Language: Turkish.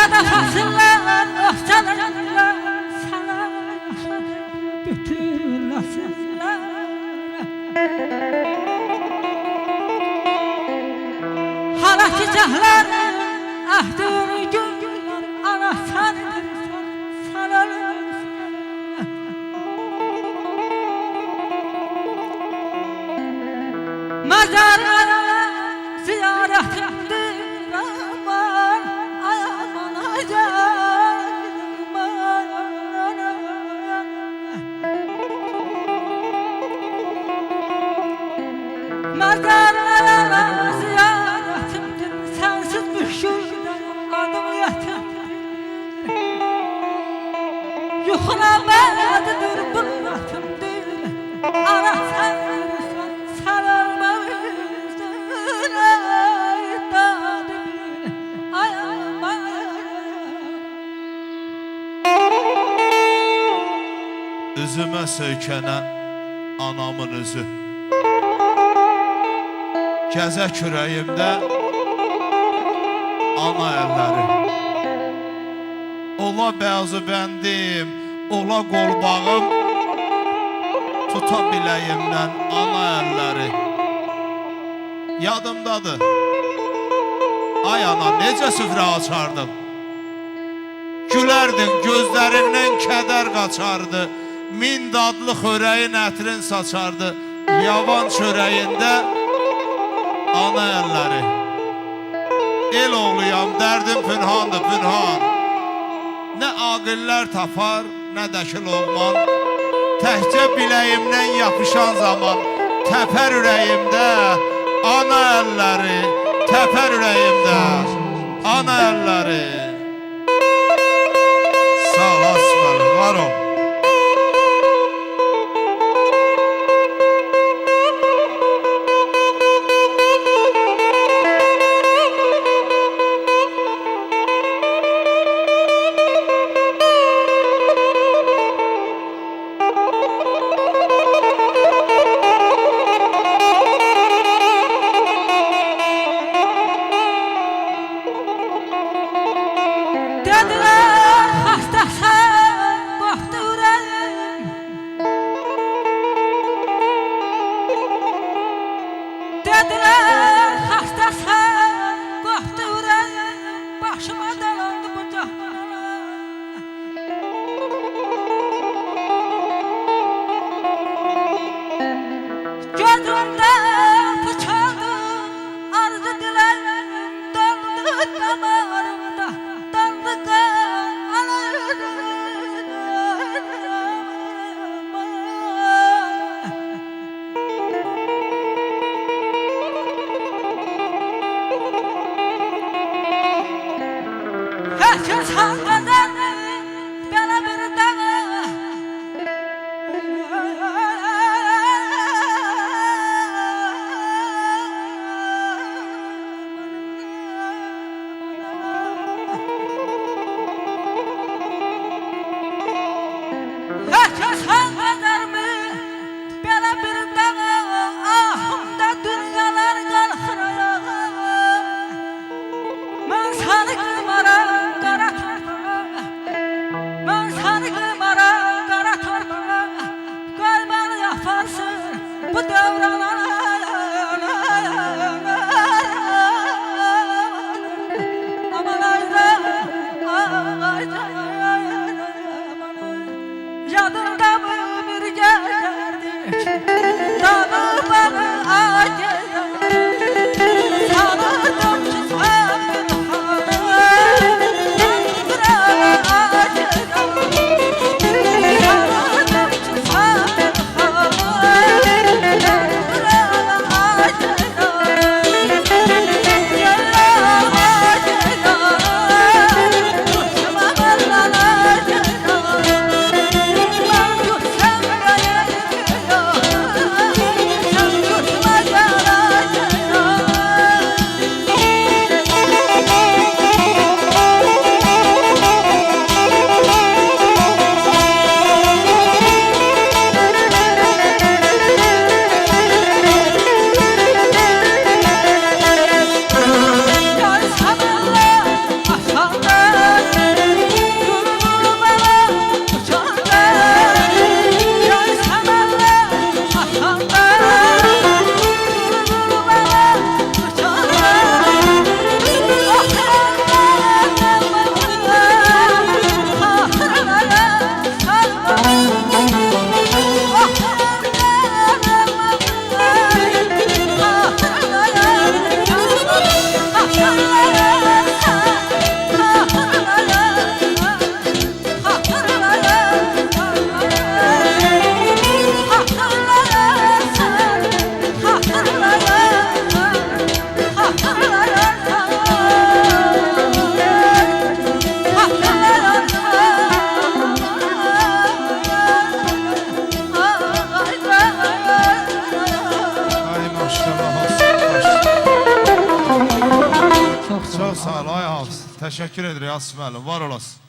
Dünyada fasıllar, öfçalarlar, sana bütün nasıllar. Halaki cahlar, ahdını güngüller, ana sanıdır, sanalım. Mazarlara ziyaretimdir aman, ay aman aman. Mazarlara ziyaretimdir, sensiz müşkülden adım yetimdir. Yuhulamedir bulutumdur, ana sendir. Üzümə söykənən anamın üzü, gəzə kürəyimdə ana əlləri. Ola bəzi bəndim, ola qolbağım, tuta biləyimdən ana əlləri. Yadımdadır, ay ana necə süfrə açardın, gülərdin, gözlərindən kədər qaçardı, min dadlı xörəyin ətrin saçardı, yavan çörəyində ana əlləri. El oğluyam, dərdim pünhandır, pünhan. Nə aqillər tapar, nə də ki loğman, təhcə biləyimdən yapışan zaman təpər ürəyimdə ana əlləri, təpər ürəyimdə ana əlləri. Sağ ol, asfal, var ol. Dediler hastasın, korktu yüreğim. Dediler hastasın, korktu yüreğim. Başıma dolandı bu cahanalar. Gözümde bıçağı, arzu dileğim, dondu damarımda. Herkes halkadan bana bir dağı. Herkes halkadan mı bana bir dağı. Ahımda dünyalar kalkır ayağa. Ben sana kımaram kara torpağa, ben sana kımaram kara torpağa. Kalbini yaparsın bu devranlara. Aman ayda, ayda, yadında mı? Teşekkür ederim Asım müəllim. Var olasın.